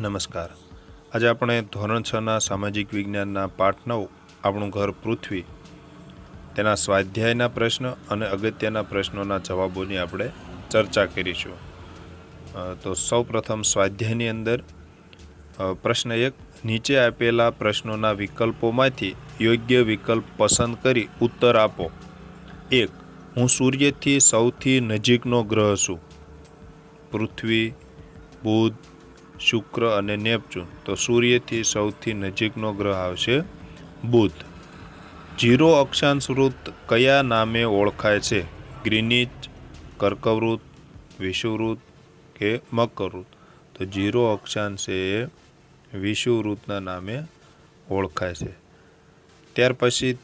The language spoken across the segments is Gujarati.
નમસ્કાર। આજે આપણે ધોરણ 6ના સામાજિક વિજ્ઞાનના પાઠ 9 આપણું ઘર પૃથ્વી તેના સ્વાધ્યાયના પ્રશ્ન અને અગત્યના પ્રશ્નોના જવાબોની આપણે ચર્ચા કરીશું। તો સૌપ્રથમ સ્વાધ્યાયની અંદર પ્રશ્ન 1, નીચે આપેલા પ્રશ્નોના વિકલ્પોમાંથી યોગ્ય વિકલ્પ પસંદ કરી ઉત્તર આપો। 1, હું સૂર્યથી સૌથી નજીકનો ગ્રહ છું। પૃથ્વી, બુધ, શુક્ર અને નેપચ્યુન। તો સૂર્યથી સૌથી નજીકનો ગ્રહ આવશે બુધ। 0 અક્ષાંશ વૃત્ત કયા નામે ઓળખાય છે? ગ્રીનિચ, કર્કવૃત્ત, વિષુવવૃત્ત કે મકરવૃત્ત? તો 0 અક્ષાંશ એ વિષુવવૃત્તના નામે ઓળખાય છે। ત્યાર પછી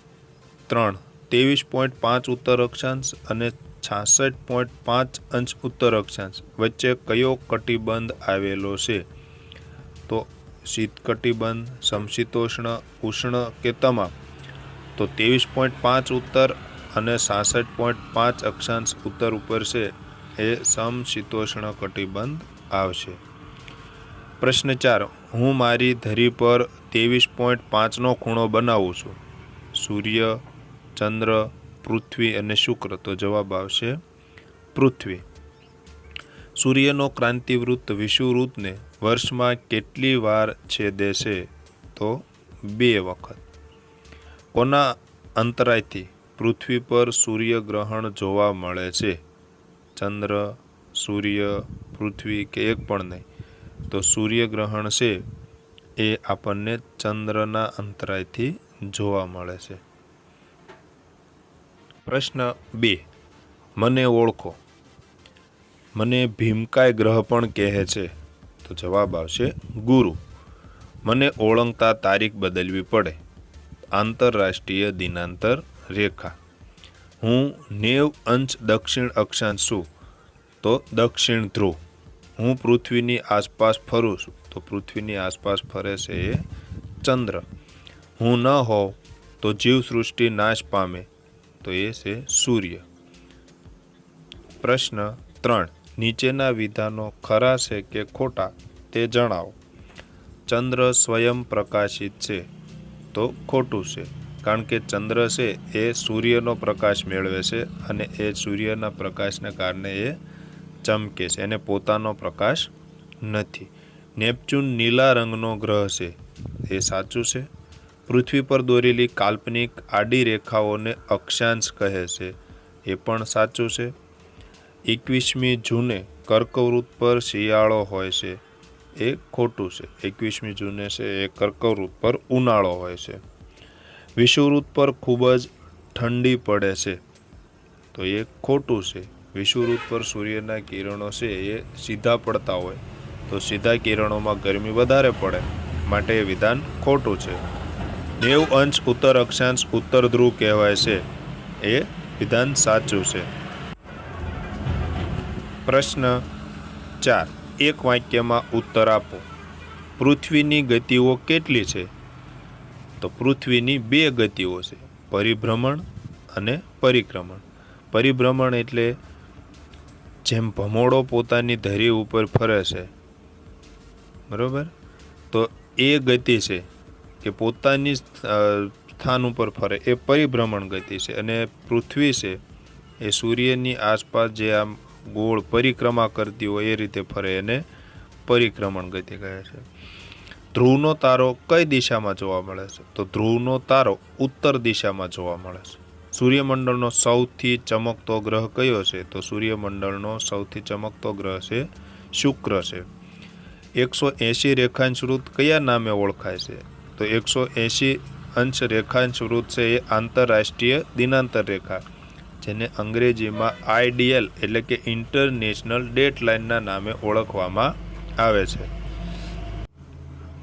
3, 23.5 ઉત્તર અક્ષાંશ અને 66.5 અંશ ઉત્તર અક્ષાંશ વચ્ચે કયો કટિબંધ આવેલો છે? તો શીત કટિબંધ, સમશીતોષ્ણ, ઉષ્ણ કે તમામ? તો 23.5 ઉત્તર અને 66.5 અક્ષાંશ ઉત્તર ઉપર છે એ સમશીતોષ્ણ કટિબંધ આવશે। પ્રશ્ન 4, હું મારી ધરી પર 23.5નો ખૂણો બનાવું છું। સૂર્ય, ચંદ્ર, પૃથ્વી અને શુક્ર? તો જવાબ આવશે પૃથ્વી। સૂર્યનો ક્રાંતિવૃત્ત વિષુવવૃત્તને વર્ષમાં કેટલી વાર છેદે છે? તો 2 વખત। કોના અંતરાયથી પૃથ્વી પર સૂર્યગ્રહણ જોવા મળે છે? ચંદ્ર, સૂર્ય, પૃથ્વી કે એક પણ નહીં? તો સૂર્યગ્રહણ છે એ આપણને ચંદ્રના અંતરાયથી જોવા મળે છે। પ્રશ્ન 2, મને ઓળખો। મને ભીમકાય ગ્રહ પણ કહે છે? તો જવાબ આવશે ગુરુ। મને ઓળંગતા તારીખ બદલવી પડે? આંતરરાષ્ટ્રીય દિનાંતર રેખા। હું 90 અંશ દક્ષિણ અક્ષાંશ છું? તો દક્ષિણ ધ્રુવ। હું પૃથ્વીની આસપાસ ફરું છું? તો પૃથ્વીની આસપાસ ફરે છે એ ચંદ્ર। હું ન હોઉં તો જીવસૃષ્ટિ નાશ પામે? તો એ છે સૂર્ય। પ્રશ્ન 3, નીચેના વિધાનો ખરા છે કે ખોટા તે જણાવો। ચંદ્ર સ્વયં પ્રકાશિત છે? તો ખોટું છે, કારણ કે ચંદ્ર છે એ સૂર્યનો પ્રકાશ મેળવે છે અને એ સૂર્યના પ્રકાશને કારણે એ ચમકે છે, એને પોતાનો પ્રકાશ નથી। નેપચ્યુન નીલા રંગનો ગ્રહ છે? એ સાચું છે। પૃથ્વી પર દોરેલી કાલ્પનિક આડી રેખાઓને અક્ષાંશ કહે છે? એ પણ સાચું છે। 21મી જૂને કર્કવૃત્ત પર શિયાળો હોય છે? એ ખોટું છે। 21મી જૂને છે એ કર્કવૃત્ત પર ઉનાળો હોય છે। વિષુવવૃત્ત પર ખૂબ જ ઠંડી પડે છે? તો એ ખોટું છે। વિષુવવૃત્ત પર સૂર્યના કિરણો છે એ સીધા પડતા હોય, તો સીધા કિરણોમાં ગરમી વધારે પડે, માટે એ વિધાન ખોટું છે। 90 અંશ ઉત્તર અક્ષાંશ ઉત્તર ધ્રુવ કહેવાય છે? એ વિધાન સાચું છે। પ્રશ્ન 4, એક વાક્યમાં ઉત્તર આપો। પૃથ્વીની ગતિઓ કેટલી છે? તો પૃથ્વીની 2 ગતિઓ છે, પરિભ્રમણ અને પરિક્રમણ। પરિભ્રમણ એટલે જેમ ભમોડો પોતાની ધરી ઉપર ફરે છે, બરોબર, તો એ ગતિ છે કે પોતાની સ્થાન ઉપર ફરે, એ પરિભ્રમણ ગતિ છે। અને પૃથ્વી છે એ સૂર્યની આસપાસ જે આમ ગોળ પરિક્રમા કરતી હોય એ રીતે ફરે, એને પરિક્રમણ ગતિ કહે છે। ધ્રુવનો તારો કઈ દિશામાં જોવા મળે છે? તો ધ્રુવનો તારો ઉત્તર દિશામાં જોવા મળે છે। સૂર્યમંડળનો સૌથી ચમકતો ગ્રહ કયો છે? તો સૂર્યમંડળનો સૌથી ચમકતો ગ્રહ છે શુક્ર છે। 180 રેખાંશ વૃત્ત કયા નામે ઓળખાય છે? તો 180 અંશ રેખાંશ વૃત્ત છે એ આંતરરાષ્ટ્રીય દિનાંતર રેખા, જેને અંગ્રેજીમાં આઈડીએલ એટલે કે ઇન્ટરનેશનલ ડેટલાઇનના નામે ઓળખવામાં આવે છે।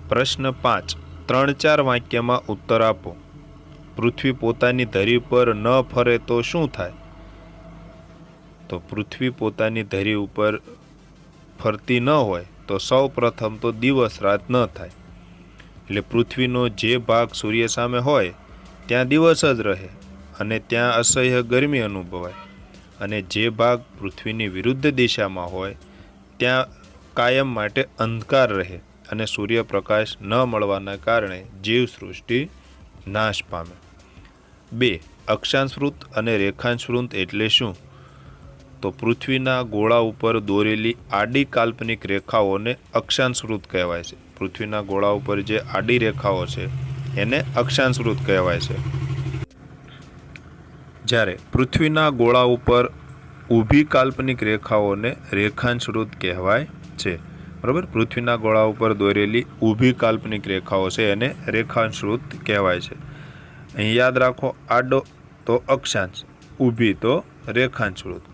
પ્રશ્ન 5, 3-4 વાક્યમાં ઉત્તર આપો। પૃથ્વી પોતાની ધરી પર ન ફરે તો શું થાય? તો પૃથ્વી પોતાની ધરી ઉપર ફરતી ન હોય તો સૌ પ્રથમ તો દિવસ રાત ન થાય, એટલે પૃથ્વીનો જે ભાગ સૂર્ય સામે હોય ત્યાં દિવસ જ રહે અને ત્યાં અસહ્ય ગરમી અનુભવાય, અને જે ભાગ પૃથ્વીની વિરુદ્ધ દિશામાં હોય ત્યાં કાયમ માટે અંધકાર રહે અને સૂર્યપ્રકાશ ન મળવાના કારણે જીવસૃષ્ટિ નાશ પામે. 2. અક્ષાંશ વૃત્ત અને રેખાંશ વૃત્ત એટલે શું? તો પૃથ્વીના ગોળા ઉપર દોરેલી આડી કાલ્પનિક રેખાઓને અક્ષાંશ વૃત્ત કહેવાય છે. પૃથ્વીના ગોળા ઉપર જે આડી રેખાઓ છે એને અક્ષાંશ વૃત્ત કહેવાય છે. જ્યારે પૃથ્વીના ગોળા ઉપર ઊભી કાલ્પનિક રેખાઓને રેખાંશ વૃત્ત કહેવાય છે. બરાબર, પૃથ્વીના ગોળા ઉપર દોરેલી ઊભી કાલ્પનિક રેખાઓ છે એને રેખાંશ વૃત્ત કહેવાય છે. અહીં યાદ રાખો, આડો તો અક્ષાંશ, ઊભી તો રેખાંશ વૃત્ત.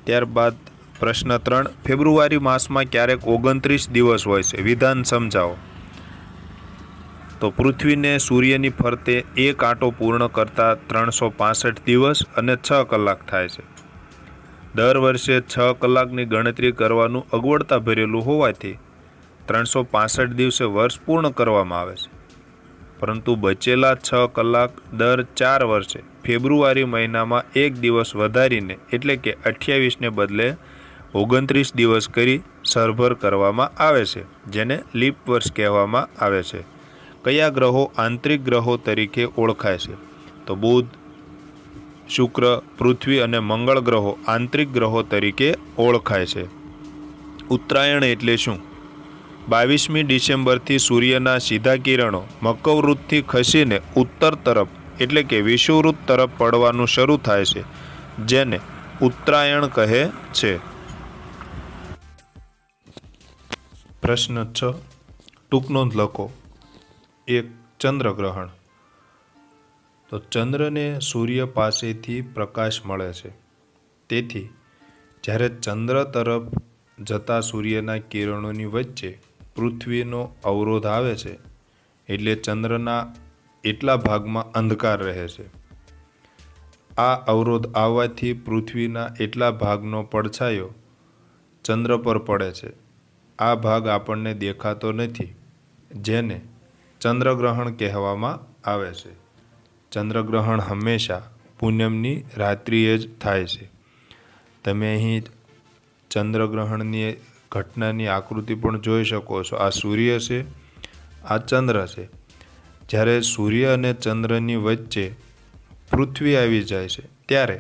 ત્યારબાદ પ્રશ્ન 3, ફેબ્રુઆરી માસમાં ક્યારેક 29 દિવસ હોય છે, વિધાન સમજાવો. તો પૃથ્વીને સૂર્યની ફરતે એક આંટો પૂર્ણ કરતા 365 દિવસ અને 6 કલાક થાય છે. દર વર્ષે 6 કલાકની ગણતરી કરવાનું અગવડતા ભરેલું હોવાથી 365 દિવસે વર્ષ પૂર્ણ કરવામાં આવે છે. પરંતુ બચેલા 6 કલાક દર 4 વર્ષે ફેબ્રુઆરી મહિનામાં એક દિવસ વધારીને એટલે કે 28ને બદલે 29 દિવસ કરી સરભર કરવામાં આવે છે, જેને લીપ વર્ષ કહેવામાં આવે છે. કયા ગ્રહો આંતરિક ગ્રહો તરીકે ઓળખાય છે? તો બુધ, શુક્ર, પૃથ્વી અને મંગળ ગ્રહો આંતરિક ગ્રહો તરીકે ઓળખાય છે. ઉત્તરાયણ એટલે શું? 22મી ડિસેમ્બરથી સૂર્યના સીધા કિરણો મકરવૃત્તથી ખસીને ઉત્તર તરફ એટલે કે વિષુવવૃત્ત તરફ પડવાનું શરૂ થાય છે, જેને ઉત્તરાયણ કહે છે. પ્રશ્ન 6, ટૂંક નોંધ લખો. 1. ચંદ્રગ્રહણ. તો ચંદ્રને સૂર્ય પાસેથી પ્રકાશ મળે છે, તેથી જ્યારે ચંદ્ર તરફ જતા સૂર્યના કિરણોની વચ્ચે પૃથ્વીનો અવરોધ આવે છે, એટલે ચંદ્રના એટલા ભાગમાં અંધકાર રહે છે. આ અવરોધ આવવાથી પૃથ્વીના એટલા ભાગનો પડછાયો ચંદ્ર પર પડે છે. આ ભાગ આપણને દેખાતો નથી, જેને ચંદ્રગ્રહણ કહેવામાં આવે છે. ચંદ્રગ્રહણ હંમેશા પૂનમની રાત્રિએ જ થાય છે. તમે અહીં ચંદ્રગ્રહણની ઘટનાની આકૃતિ પણ જોઈ શકો છો. આ સૂર્ય છે, આ ચંદ્ર છે. જ્યારે સૂર્ય અને ચંદ્રની વચ્ચે પૃથ્વી આવી જાય છે, ત્યારે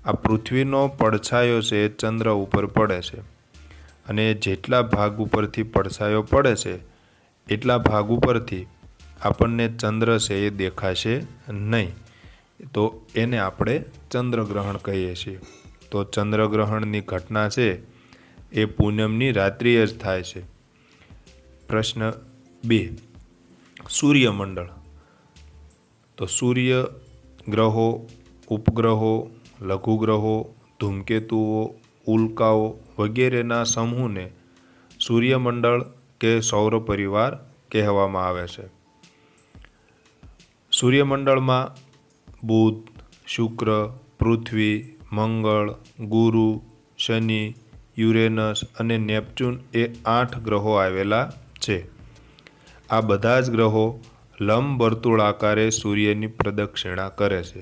આ પૃથ્વીનો પડછાયો છે એ ચંદ્ર ઉપર પડે છે, અને જેટલા ભાગ ઉપરથી પડછાયો પડે છે એટલા ભાગ ઉપરથી આપણને ચંદ્ર છે એ દેખાશે નહીં. તો એને આપણે ચંદ્રગ્રહણ કહીએ છીએ. તો ચંદ્રગ્રહણની ઘટના છે એ પૂનમની રાત્રિએ જ થાય છે. પ્રશ્ન 2, સૂર્યમંડળ. તો સૂર્ય, ગ્રહો, ઉપગ્રહો, લઘુગ્રહો, ધૂમકેતુઓ, ઉલ્કાઓ વગેરેના સમૂહને સૂર્યમંડળ કે સૌર પરિવાર કહેવામાં આવે છે. સૂર્યમંડળમાં બુધ, શુક્ર, પૃથ્વી, મંગળ, ગુરુ, શનિ, યુરેનસ અને નેપચ્યુન એ 8 ગ્રહો આવેલા છે. આ બધા જ ગ્રહો લંબ વર્તુળાકારે સૂર્યની પ્રદક્ષિણા કરે છે.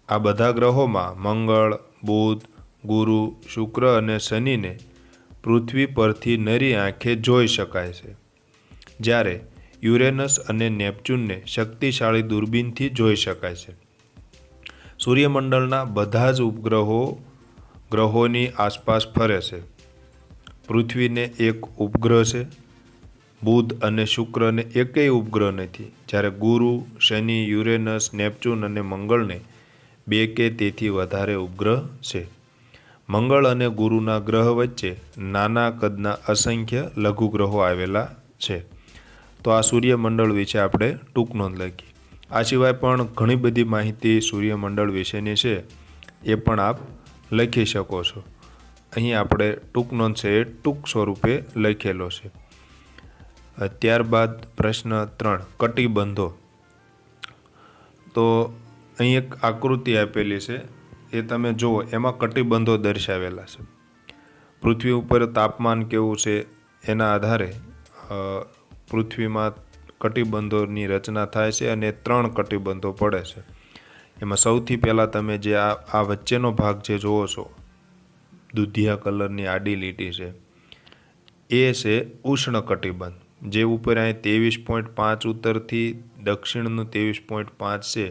આ બધા ગ્રહોમાં મંગળ, બુધ, ગુરુ, શુક્ર અને શનિને પૃથ્વી પરથી નરી આંખે જોઈ શકાય છે, જ્યારે યુરેનસ અને નેપચ્યુનને શક્તિશાળી દૂરબીનથી જોઈ શકાય છે. સૂર્યમંડળના બધા જ ઉપગ્રહો ગ્રહોની આસપાસ ફરે છે. પૃથ્વીને એક ઉપગ્રહ છે. બુધ અને શુક્રને એકેય ઉપગ્રહ નથી, જ્યારે ગુરુ, શનિ, યુરેનસ, નેપચ્યુન અને મંગળને 2 કે તેથી વધારે ઉપગ્રહ છે. મંગળ અને ગુરુના ગ્રહ વચ્ચે નાના કદના અસંખ્ય લઘુગ્રહો આવેલા છે. તો આ સૂર્યમંડળ વિશે આપણે ટૂંક નોંધ લખી. આ સિવાય પણ ઘણી બધી માહિતી સૂર્યમંડળ વિશેની છે, એ પણ આપ લખી શકો છો. અહીં આપણે ટૂંક નોંધ છે એ ટૂંક સ્વરૂપે લખેલો છે. ત્યારબાદ પ્રશ્ન 3, કટિબંધો. તો અહીં એક આકૃતિ આપેલી છે, એ તમે જુઓ. એમાં કટિબંધો દર્શાવેલા છે. પૃથ્વી ઉપર તાપમાન કેવું છે એના આધારે પૃથ્વીમાં કટિબંધોની રચના થાય છે, અને 3 કટિબંધો પડે છે. એમાં સૌથી પહેલાં તમે જે આ વચ્ચેનો ભાગ જે જુઓ છો, દૂધિયા કલરની આડી લીટી છે, એ છે ઉષ્ણકટિબંધ, જે ઉપર અહીં 23.5 ઉત્તરથી દક્ષિણનું 23.5 છે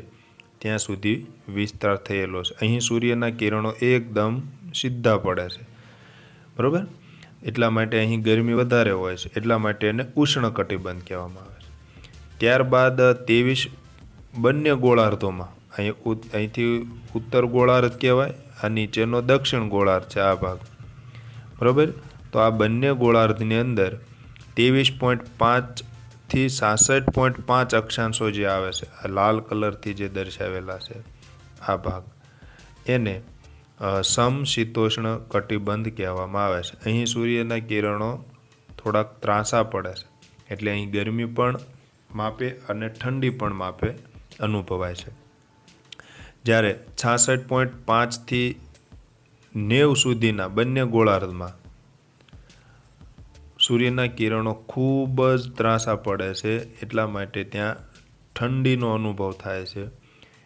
ત્યાં સુધી વિસ્તાર થયેલો છે. અહીં સૂર્યના કિરણો એકદમ સીધા પડે છે, બરાબર. એટલા માટે અહીં ગરમી વધારે હોય છે, એટલા માટે એને ઉષ્ણકટિબંધ કહેવામાં આવે છે. ત્યારબાદ 23 બંને ગોળાર્ધોમાં, અહીંથી ઉત્તર ગોળાર્ધ કહેવાય, આ નીચેનો દક્ષિણ ગોળાર્ધ છે આ ભાગ, બરાબર. તો આ બંને ગોળાર્ધની અંદર 23.5 થી 66.5 અક્ષાંશો જે આવે છે, આ લાલ કલરથી જે દર્શાવેલા છે આ ભાગ, એને સમશીતોષ્ણ કટિબંધ કહેવામાં આવે છે. અહીં સૂર્યના કિરણો થોડાક ત્રાંસા પડે છે, એટલે અહીં ગરમી પણ માપે અને ઠંડી પણ માપે અનુભવાય છે. જ્યારે 66.5 થી 90 સુધીના બંને ગોળાર્ધમાં સૂર્યના કિરણો ખૂબ જ ત્રાંસા પડે છે, એટલા માટે ત્યાં ઠંડીનો અનુભવ થાય છે,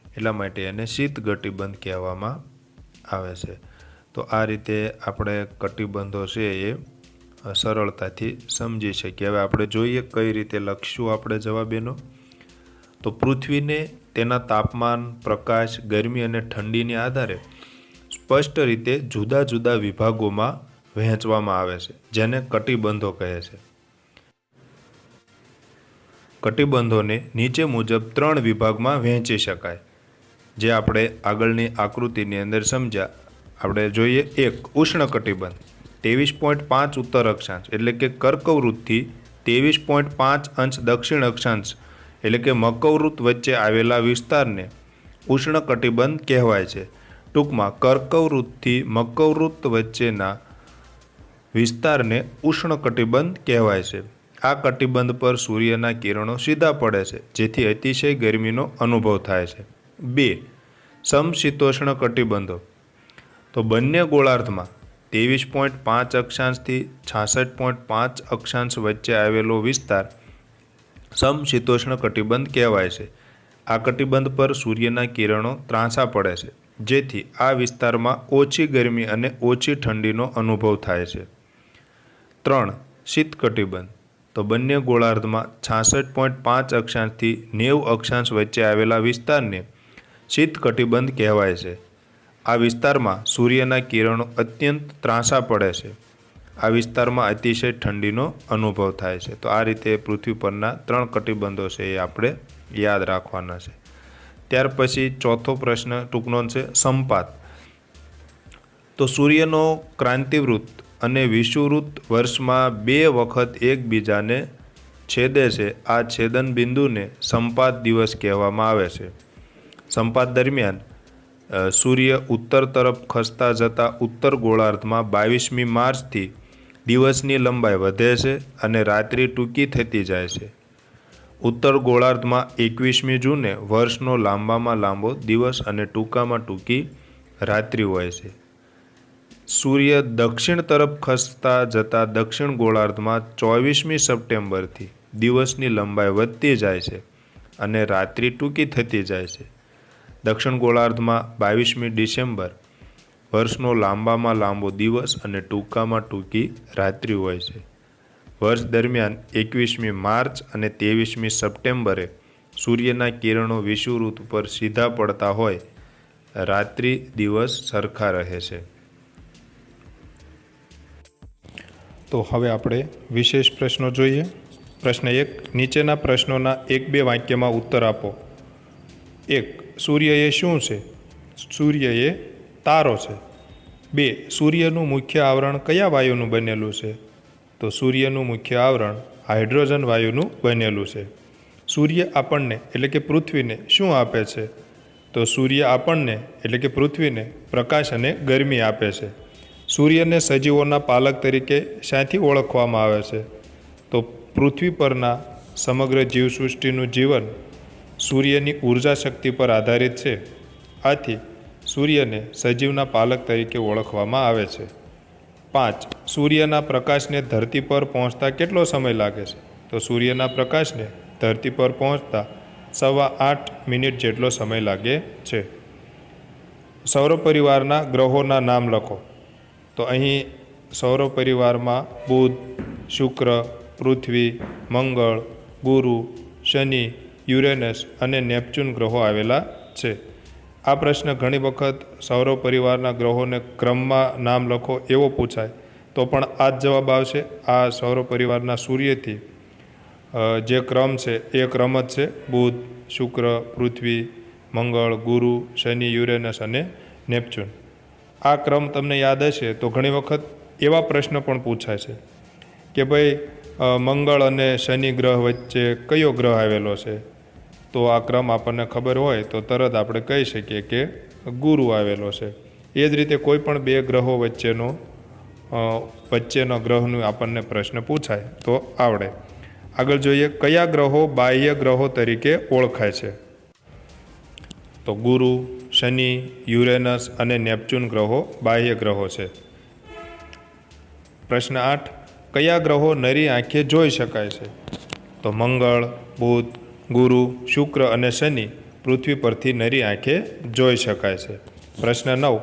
એટલા માટે એને શીત કટિબંધ કહેવામાં આવે છે. તો આ રીતે આપણે કટિબંધો છે એ સરળતાથી સમજી શકીએ. હવે આપણે જોઈએ કઈ રીતે લખશું આપણે જવાબ એનો. તો પૃથ્વીને તેના તાપમાન, પ્રકાશ, ગરમી અને ઠંડીને આધારે સ્પષ્ટ રીતે જુદા જુદા વિભાગોમાં વહેંચવામાં આવે છે, જેને કટિબંધો કહે છે. કટિબંધોને નીચે મુજબ 3 વિભાગમાં વહેંચી શકાય, જે આપણે આગળની આકૃતિની અંદર સમજ્યા. આપણે જોઈએ 1. ઉષ્ણકટિબંધ 23.5 ઉત્તર અક્ષાંશ એટલે કે કર્કવૃત્તથી 23.5 અંશ દક્ષિણ અક્ષાંશ એટલે કે મકરવૃત્ત વચ્ચે આવેલા વિસ્તારને ઉષ્ણકટિબંધ કહેવાય છે. ટૂંકમાં કર્કવૃત્તથી મકરવૃત્ત વચ્ચેના વિસ્તારને ઉષ્ણકટિબંધ કહેવાય છે. આ કટિબંધ પર સૂર્યના કિરણો સીધા પડે છે, જેથી અતિશય ગરમીનો અનુભવ થાય છે. 2. સમશીતોષ્ણ કટિબંધો. તો બંને ગોળાર્ધમાં 23.5 અક્ષાંશથી 66.5 અક્ષાંશ વચ્ચે આવેલો વિસ્તાર સમશીતોષ્ણ કટિબંધ કહેવાય છે. આ કટિબંધ પર સૂર્યના કિરણો ત્રાંસા પડે છે, જેથી આ વિસ્તારમાં ઓછી ગરમી અને ઓછી ઠંડીનો અનુભવ થાય છે. 3. શીત કટિબંધ. તો બંને ગોળાર્ધમાં 66.5 અક્ષાંશથી 90 અક્ષાંશ વચ્ચે આવેલા વિસ્તારને શીત કટિબંધ કહેવાય છે. આ વિસ્તારમાં સૂર્યના કિરણો અત્યંત ત્રાંસા પડે છે. આ વિસ્તારમાં અતિશય ઠંડીનો અનુભવ થાય છે. તો આ રીતે પૃથ્વી પરના 3 કટિબંધો છે એ આપણે યાદ રાખવાના છે. ત્યાર પછી ચોથો પ્રશ્ન ટૂંકનો છે સંપાત. તો સૂર્યનો ક્રાંતિવૃત્ત અને વિષુવવૃત્ત વર્ષમાં 2 વખત એકબીજાને છેદે છે. આ છેદન બિંદુને સંપાત દિવસ કહેવામાં આવે છે. સંપાત દરમિયાન સૂર્ય ઉત્તર તરફ ખસતા જતા ઉત્તર ગોળાર્ધમાં 22મી માર્ચથી દિવસની લંબાઈ વધે છે અને રાત્રિ ટૂંકી થતી જાય છે. ઉત્તર ગોળાર્ધમાં 21મી જૂને વર્ષનો લાંબામાં લાંબો દિવસ અને ટૂંકામાં ટૂંકી રાત્રિ હોય છે. સૂર્ય દક્ષિણ તરફ ખસતા જતા દક્ષિણ ગોળાર્ધમાં 24મી સપ્ટેમ્બરથી દિવસની લંબાઈ વધતી જાય છે અને રાત્રિ ટૂંકી થતી જાય છે. દક્ષિણ ગોળાર્ધમાં 22મી ડિસેમ્બર વર્ષનો લાંબામાં લાંબો દિવસ અને ટૂંકામાં ટૂંકી રાત્રિ હોય છે. વર્ષ દરમિયાન 21મી માર્ચ અને 23મી સપ્ટેમ્બરે સૂર્યના કિરણો વિષુવવૃત્ત પર સીધા પડતા હોય, રાત્રિ દિવસ સરખા રહે છે. તો હવે આપણે વિશેષ પ્રશ્નો જોઈએ. પ્રશ્ન 1. નીચેના પ્રશ્નોના 1-2 વાક્યમાં ઉત્તર આપો. 1. સૂર્ય એ શું છે? સૂર્ય એ તારો છે. 2. સૂર્યનું મુખ્ય આવરણ કયા વાયુનું બનેલું છે? તો સૂર્યનું મુખ્ય આવરણ હાઇડ્રોજન વાયુનું બનેલું છે. સૂર્ય આપણને એટલે કે પૃથ્વીને શું આપે છે? તો સૂર્ય આપણને એટલે કે પૃથ્વીને પ્રકાશ અને ગરમી આપે છે. સૂર્યને સજીવોના પાલક તરીકે શાથી ઓળખવામાં આવે છે? તો પૃથ્વી પરના સમગ્ર જીવસૃષ્ટિનું જીવન સૂર્યની ઉર્જા શક્તિ પર આધારિત છે. આથી સૂર્યને સજીવના પાલક તરીકે ઓળખવામાં આવે છે. 5. સૂર્યના પ્રકાશને ધરતી પર પહોંચતા કેટલો સમય લાગે છે? તો સૂર્યના પ્રકાશને ધરતી પર પહોંચતા 8.25 મિનિટ જેટલો સમય લાગે છે. સૌરપરિવારના ગ્રહોના નામ લખો. તો અહીં સૌરપરિવારમાં બુધ, શુક્ર, પૃથ્વી, મંગળ, ગુરુ, શનિ, યુરેનસ અને નેપચ્યુન ગ્રહો આવેલા છે. આ પ્રશ્ન ઘણી વખત સૌર પરિવારના ગ્રહોને ક્રમમાં નામ લખો એવો પૂછાય તો પણ આ જ જવાબ આવશે. આ સૌર પરિવારના સૂર્યથી જે ક્રમ છે એ ક્રમ જ છે. બુધ, શુક્ર, પૃથ્વી, મંગળ, ગુરુ, શનિ, યુરેનસ અને નેપચ્યુન. આ ક્રમ તમને યાદ હશે તો ઘણી વખત એવા પ્રશ્ન પણ પૂછાય છે કે ભાઈ મંગળ અને શનિ ગ્રહ વચ્ચે કયો ગ્રહ આવેલો છે? તો આ ક્રમ આપણને ખબર હોય તો તરત આપણે કહી શકીએ કે ગુરુ આવેલો છે. એ જ રીતે કોઈ પણ બે ગ્રહો વચ્ચેનો ગ્રહનો આપણને પ્રશ્ન પૂછાય તો આવડે. આગળ જોઈએ, કયા ગ્રહો બાહ્ય ગ્રહો તરીકે ઓળખાય છે? તો ગુરુ, શનિ, યુરેનસ અને નેપચ્યુન ગ્રહો બાહ્ય ગ્રહો છે. પ્રશ્ન 8, કયા ગ્રહો નરી આંખે જોઈ શકાય છે? તો મંગળ, બુધ, ગુરુ, શુક્ર અને શનિ પૃથ્વી પરથી નરી આંખે જોઈ શકાય છે. પ્રશ્ન 9,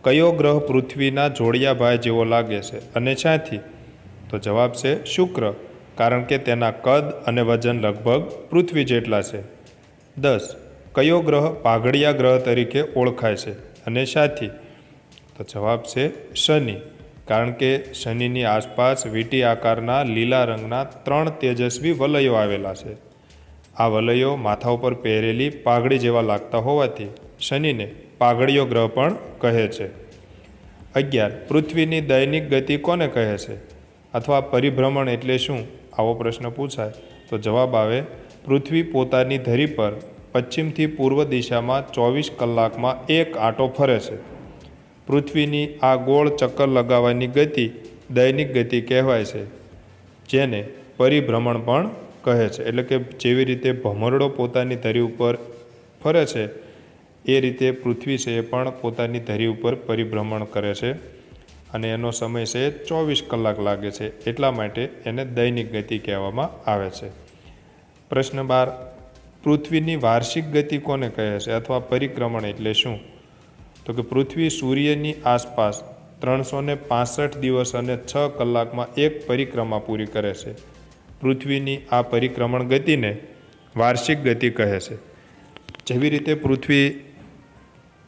કયો ગ્રહ પૃથ્વીના જોડિયા ભાઈ જેવો લાગે છે અને ક્યાંથી? તો જવાબ છે શુક્ર, કારણ કે તેના કદ અને વજન લગભગ પૃથ્વી જેટલા છે. 10, કયો ગ્રહ પાઘડિયા ગ્રહ તરીકે ઓળખાય છે અને શાથી? તો જવાબ છે શનિ, કારણ કે શનિની આસપાસ વીંટી આકારના લીલા રંગના 3 તેજસ્વી વલયો આવેલા છે. આ વલયો માથા ઉપર પહેરેલી પાઘડી જેવા લાગતા હોવાથી શનિને પાઘડિયો ગ્રહ પણ કહે છે. 11, પૃથ્વીની દૈનિક ગતિ કોને કહે છે? અથવા પરિભ્રમણ એટલે શું? આવો પ્રશ્ન પૂછાય તો જવાબ આવે, પૃથ્વી પોતાની ધરી પર પશ્ચિમથી પૂર્વ દિશામાં 24 કલાકમાં એક આંટો ફરે છે. પૃથ્વીની આ ગોળ ચક્કર લગાવવાની ગતિ દૈનિક ગતિ કહેવાય છે, જેને પરિભ્રમણ પણ કહે છે. એટલે કે જેવી રીતે ભમરડો પોતાની ધરી ઉપર ફરે છે એ રીતે પૃથ્વી છે એ પણ પોતાની ધરી ઉપર પરિભ્રમણ કરે છે અને એનો સમય છે 24 કલાક લાગે છે, એટલા માટે એને દૈનિક ગતિ કહેવામાં આવે છે. પ્રશ્ન 12, પૃથ્વીની વાર્ષિક ગતિ કોને કહે છે અથવા પરિક્રમણ એટલે શું? તો કે પૃથ્વી સૂર્યની આસપાસ 365 દિવસ અને 6 કલાકમાં એક પરિક્રમા પૂરી કરે છે. પૃથ્વીની આ પરિક્રમણ ગતિને વાર્ષિક ગતિ કહે છે. જેવી રીતે પૃથ્વી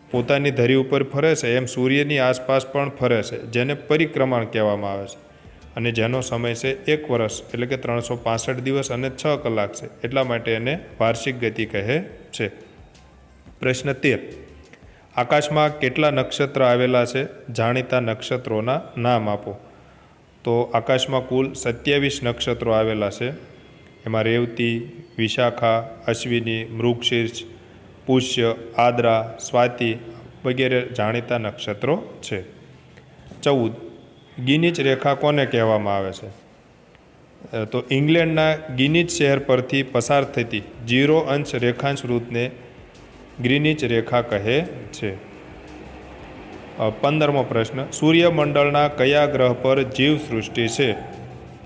પોતાની ધરી ઉપર ફરે છે એમ સૂર્યની આસપાસ પણ ફરે છે, જેને પરિક્રમણ કહેવામાં આવે છે અને જેનો સમય છે 1 વર્ષ એટલે કે 365 દિવસ અને 6 કલાક છે, એટલા માટે એને વાર્ષિક ગતિ કહે છે. પ્રશ્ન 13, આકાશમાં કેટલા નક્ષત્ર આવેલા છે? જાણીતા નક્ષત્રોના નામ આપો. તો આકાશમાં કુલ 27 નક્ષત્રો આવેલા છે. એમાં રેવતી, વિશાખા, અશ્વિની, મૃગશીર્ષ, પુષ્ય, આદ્રા, સ્વાતિ વગેરે જાણીતા નક્ષત્રો છે. 14, ગિનીચ રેખા કોને કહેવામાં આવે છે? તો ઇંગ્લેન્ડના ગિનીચ શહેર પરથી પસાર થતી 0 અંશ રેખાંશ વૃત્તને ગ્રીનિચ રેખા કહે છે. 15મો પ્રશ્ન, સૂર્યમંડળના કયા ગ્રહ પર જીવસૃષ્ટિ છે?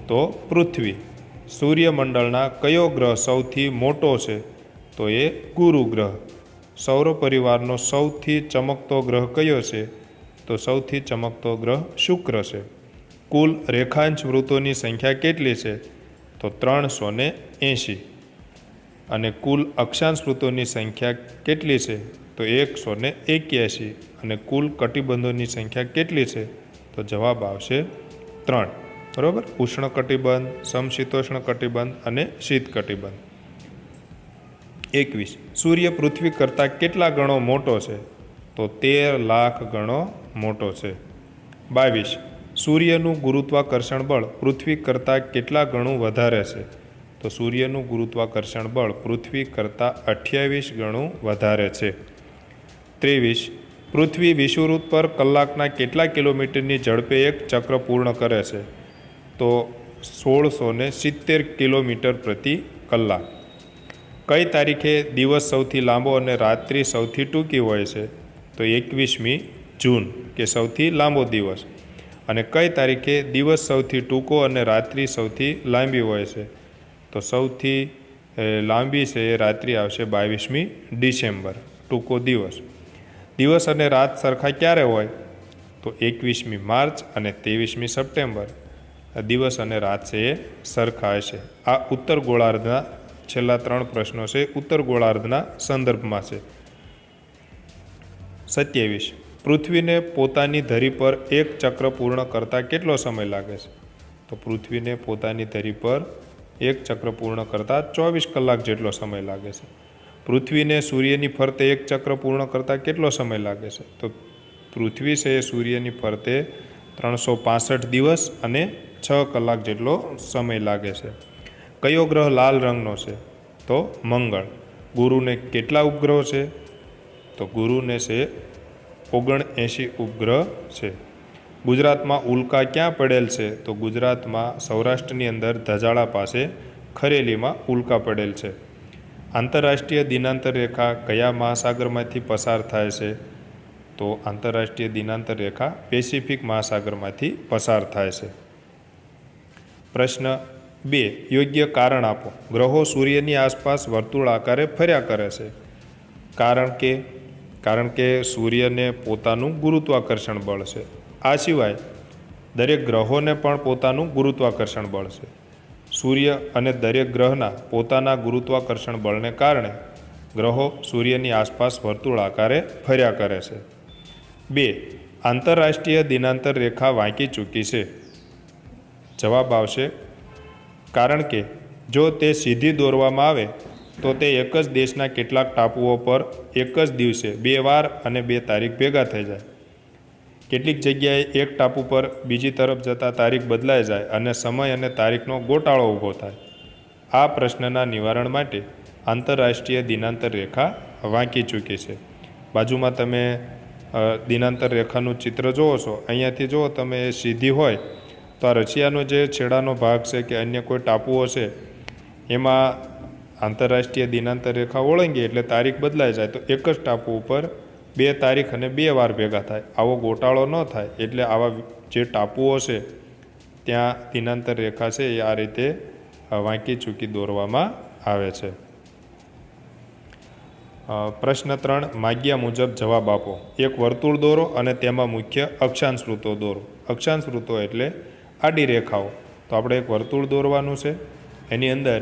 તો પૃથ્વી. સૂર્યમંડળના કયો ગ્રહ સૌથી મોટો છે? તો એ ગુરુ ગ્રહ. સૌર પરિવારનો સૌથી ચમકતો ગ્રહ કયો છે? તો સૌથી ચમકતો ગ્રહ શુક્ર છે. કુલ રેખાંશ વૃત્તોની સંખ્યા કેટલી છે? તો 380. અને કુલ અક્ષાંશ વૃત્તોની સંખ્યા કેટલી છે? તો 181. અને કુલ કટિબંધોની સંખ્યા કેટલી છે? તો જવાબ આવશે 3. બરાબર. ઉષ્ણ કટિબંધ, સમશીતોષ્ણ કટિબંધ અને શીત કટિબંધ. 21, સૂર્ય પૃથ્વી કરતાં કેટલા ગણો મોટો છે? તો 13 લાખ ગણો મોટો છે. 22, સૂર્યનું ગુરુત્વાકર્ષણ બળ પૃથ્વી કરતાં કેટલા ગણું વધારે છે? તો સૂર્યનું ગુરુત્વાકર્ષણ બળ પૃથ્વી કરતાં 28 ગણું વધારે છે. 23, પૃથ્વી વિષુવવૃત્ત પર કલાકના કેટલા કિલોમીટરની ઝડપે એક ચક્ર પૂર્ણ કરે છે? તો 1670 કિલોમીટર પ્રતિ કલાક. કઈ તારીખે દિવસ સૌથી લાંબો અને રાત્રિ સૌથી ટૂંકી હોય છે? તો 21મી જૂન કે સૌથી લાંબો દિવસ. અને કઈ તારીખે દિવસ સૌથી ટૂંકો અને રાત્રિ સૌથી લાંબી હોય છે? તો સૌથી લાંબી છે એ રાત્રિ આવશે 22મી ડિસેમ્બર, ટૂંકો દિવસ. દિવસ અને રાત સરખા ક્યારે હોય? તો 21મી માર્ચ અને 23મી સપ્ટેમ્બર. દિવસ અને રાત છે એ સરખા હશે. આ ઉત્તર ગોળાર્ધના છેલ્લા 3 પ્રશ્નો છે, ઉત્તર ગોળાર્ધના સંદર્ભમાં છે. 27. પૃથ્વીને પોતાની ધરી પર એક ચક્ર પૂર્ણ કરતાં કેટલો સમય લાગે છે? તો પૃથ્વીને પોતાની ધરી પર એક ચક્ર પૂર્ણ કરતાં 24 કલાક જેટલો સમય લાગે છે. પૃથ્વીને સૂર્યની ફરતે એક ચક્ર પૂર્ણ કરતાં કેટલો સમય લાગે છે? તો પૃથ્વી છે એ સૂર્યની ફરતે 365 દિવસ અને 6 કલાક જેટલો સમય લાગે છે. કયો ગ્રહ લાલ રંગનો છે? તો મંગળ. ગુરુને કેટલા ઉપગ્રહો છે? તો ગુરુને છે 79 ઉપગ્રહ છે. ગુજરાતમાં ઉલ્કા ક્યાં પડેલ છે? તો ગુજરાતમાં સૌરાષ્ટ્રની અંદર ધજાળા પાસે ખરેલીમાં ઉલ્કા પડેલ છે. આંતરરાષ્ટ્રીય દિનાંતર રેખા કયા મહાસાગરમાંથી પસાર થાય છે? તો આંતરરાષ્ટ્રીય દિનાંતર રેખા પેસિફિક મહાસાગરમાંથી પસાર થાય છે. પ્રશ્ન 2. યોગ્ય કારણ આપો. ગ્રહો સૂર્યની આસપાસ વર્તુળ આકારે ફર્યા કરે છે. કારણ કે સૂર્યને પોતાનું ગુરુત્વાકર્ષણ બળ છે. આ સિવાય દરેક ગ્રહોને પણ પોતાનું ગુરુત્વાકર્ષણ બળ છે. સૂર્ય અને દરેક ગ્રહના પોતાના ગુરુત્વાકર્ષણ બળને કારણે ગ્રહો સૂર્યની આસપાસ વર્તુળ આકારે ફર્યા કરે છે. 2. આંતરરાષ્ટ્રીય દિનાંતર રેખા વાંકી ચૂકી છે. જવાબ આવશે કારણ કે જો તે સીધી દોરવામાં આવે તો તે એક જ દેશના કેટલાક ટાપુઓ પર એક જ દિવસે 2 વાર અને 2 તારીખ ભેગા થઈ જાય. કેટલીક જગ્યાએ એક ટાપુ પર બીજી તરફ જતાં તારીખ બદલાઈ જાય અને સમય અને તારીખનો ગોટાળો ઊભો થાય. આ પ્રશ્નના નિવારણ માટે આંતરરાષ્ટ્રીય દિનાંતર રેખા વાંકી ચૂકી છે. બાજુમાં તમે દિનાંતર રેખાનું ચિત્ર જુઓ છો. અહીંયાથી જુઓ તમે એ સીધી હોય તો આ રશિયાનો જે છેડાનો ભાગ છે કે અન્ય કોઈ ટાપુઓ છે એમાં આંતરરાષ્ટ્રીય દિનાંતર રેખા ઓળંગી એટલે તારીખ બદલાઈ જાય તો એક જ ટાપુ ઉપર 2 તારીખ અને 2 વાર ભેગા થાય. આવો ગોટાળો ન થાય એટલે આવા જે ટાપુઓ છે ત્યાં દિનાંતર રેખા છે એ આ રીતે વાંકી ચૂકી દોરવામાં આવે છે. પ્રશ્ન 3. માગ્યા મુજબ જવાબ આપો. એક વર્તુળ દોરો અને તેમાં મુખ્ય અક્ષાંશ વૃત્તો દોરો. અક્ષાંશ વૃત્તો એટલે આડી રેખાઓ. તો આપણે એક વર્તુળ દોરવાનું છે. એની અંદર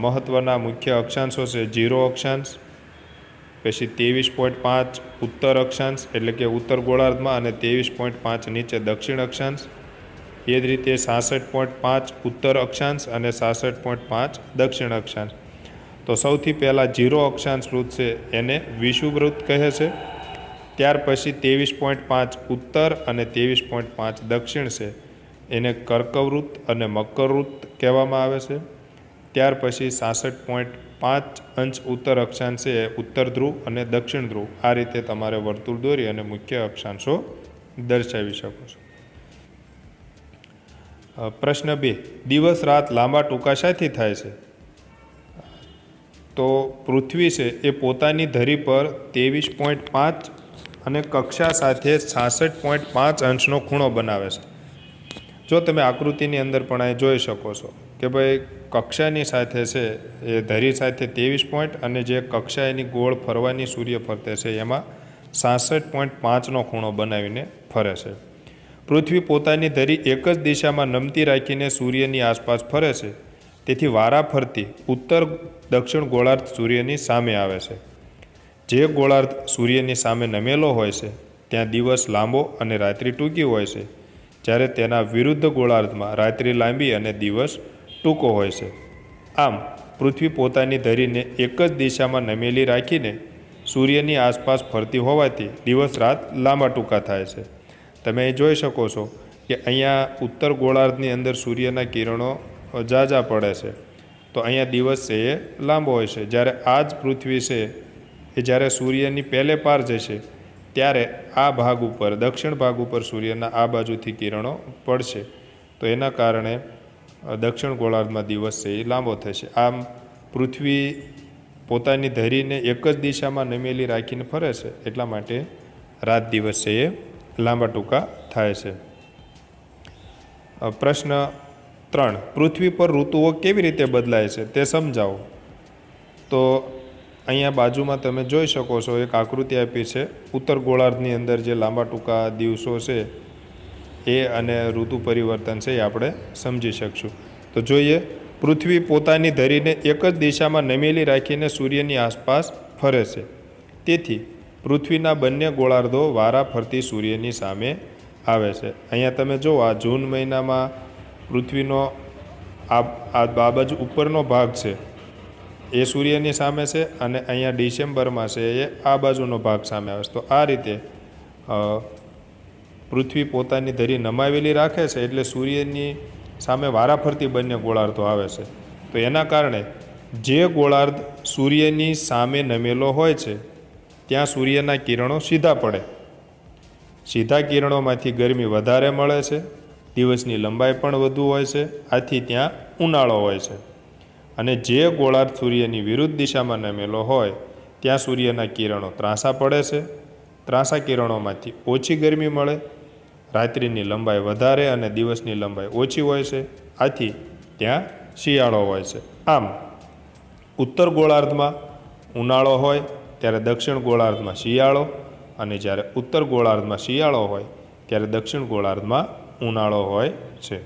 મહત્ત્વના મુખ્ય અક્ષાંશો છે 0 અક્ષાંશ, પછી 23.5 ઉત્તર અક્ષાંશ એટલે કે ઉત્તર ગોળાર્ધમાં અને 23.5 નીચે દક્ષિણ અક્ષાંશ. એ જ રીતે 66.5 ઉત્તર અક્ષાંશ અને 66.5 દક્ષિણ અક્ષાંશ. તો સૌથી પહેલાં 0 અક્ષાંશ વૃત્ત છે એને વિષુવવૃત્ત કહે છે. ત્યાર પછી 23.5 ઉત્તર અને 23.5 દક્ષિણ છે એને કર્કવૃત્ત અને મકરવૃત્ત કહેવામાં આવે છે. ત્યાર પછી 66.5 અંશ ઉત્તર અક્ષાંશ છે ઉત્તર ધ્રુવ અને દક્ષિણ ધ્રુવ. આ રીતે તમારે વર્તુળ દોરી અને મુખ્ય અક્ષાંશો દર્શાવી શકો છો. પ્રશ્ન 2. દિવસ રાત લાંબા ટૂંકા શાથી થાય છે? તો પૃથ્વી છે એ પોતાની ધરી પર 23.5 અને કક્ષા સાથે 66.5 અંશનો ખૂણો બનાવે છે. જો તમે આકૃતિની અંદર પણ અહીં જોઈ શકો છો કે ભાઈ કક્ષાની સાથે છે એ ધરી સાથે 23 પોઈન્ટ અને જે કક્ષા એની ગોળ ફરવાની સૂર્ય ફરતે છે એમાં 66.5નો ખૂણો બનાવીને ફરે છે. પૃથ્વી પોતાની ધરી એક જ દિશામાં નમતી રાખીને સૂર્યની આસપાસ ફરે છે. તેથી વારા ફરતી ઉત્તર દક્ષિણ ગોળાર્ધ સૂર્યની સામે આવે છે. જે ગોળાર્ધ સૂર્યની સામે નમેલો હોય છે ત્યાં દિવસ લાંબો અને રાત્રિ ટૂંકી હોય છે, જ્યારે તેના વિરુદ્ધ ગોળાર્ધમાં રાત્રિ લાંબી અને દિવસ ટૂંકો હોય છે. આમ પૃથ્વી પોતાની ધરીને એક જ દિશામાં નમેલી રાખીને સૂર્યની આસપાસ ફરતી હોવાથી દિવસ રાત લાંબા ટૂંકા થાય છે. તમે અહીં જોઈ શકો છો કે અહીંયા ઉત્તર ગોળાર્ધની અંદર સૂર્યના કિરણો ઝાઝા પડે છે તો અહીંયા દિવસ છે એ લાંબો હોય છે. જ્યારે આ જ પૃથ્વી છે એ જ્યારે સૂર્યની પહેલે પાર જશે ત્યારે આ ભાગ ઉપર દક્ષિણ ભાગ ઉપર સૂર્યના આ બાજુથી કિરણો પડશે તો એના કારણે દક્ષિણ ગોળાર્ધમાં દિવસ છે એ લાંબો થશે. આમ પૃથ્વી પોતાની ધરીને એક જ દિશામાં નમેલી રાખીને ફરે છે એટલા માટે રાત દિવસ છે એ લાંબા ટૂંકા થાય છે. પ્રશ્ન 3. પૃથ્વી પર ઋતુઓ કેવી રીતે બદલાય છે તે સમજાવો. તો અહીંયા બાજુમાં તમે જોઈ શકો છો એક આકૃતિ આપી છે. ઉત્તર ગોળાર્ધની અંદર જે લાંબા ટૂંકા દિવસો છે એ અને ઋતુ પરિવર્તન છે એ આપણે સમજી શકશું. તો જોઈએ, પૃથ્વી પોતાની ધરીને એક જ દિશામાં નમેલી રાખીને સૂર્યની આસપાસ ફરે છે. તેથી પૃથ્વીના બંને ગોળાર્ધો વારા ફરતી સૂર્યની સામે આવે છે. અહીંયા તમે જુઓ, આ જૂન મહિનામાં પૃથ્વીનો આ બાજુ ઉપરનો ભાગ છે એ સૂર્યની સામે છે, અને અહીંયા ડિસેમ્બરમાં છે એ આ બાજુનો ભાગ સામે આવે છે. તો આ રીતે પૃથ્વી પોતાની ધરી નમાવેલી રાખે છે એટલે સૂર્યની સામે વારાફરતી બંને ગોળાર્ધો આવે છે. તો એના કારણે જે ગોળાર્ધ સૂર્યની સામે નમેલો હોય છે ત્યાં સૂર્યના કિરણો સીધા પડે. સીધા કિરણોમાંથી ગરમી વધારે મળે છે, દિવસની લંબાઈ પણ વધુ હોય છે, આથી ત્યાં ઉનાળો હોય છે. અને જે ગોળાર્ધ સૂર્યની વિરુદ્ધ દિશામાં નમેલો હોય ત્યાં સૂર્યના કિરણો ત્રાંસા પડે છે. ત્રાંસા કિરણોમાંથી ઓછી ગરમી મળે, રાત્રિની લંબાઈ વધારે અને દિવસની લંબાઈ ઓછી હોય છે, આથી ત્યાં શિયાળો હોય છે. આમ ઉત્તર ગોળાર્ધમાં ઉનાળો હોય ત્યારે દક્ષિણ ગોળાર્ધમાં શિયાળો, અને જ્યારે ઉત્તર ગોળાર્ધમાં શિયાળો હોય ત્યારે દક્ષિણ ગોળાર્ધમાં ઉનાળો હોય છે.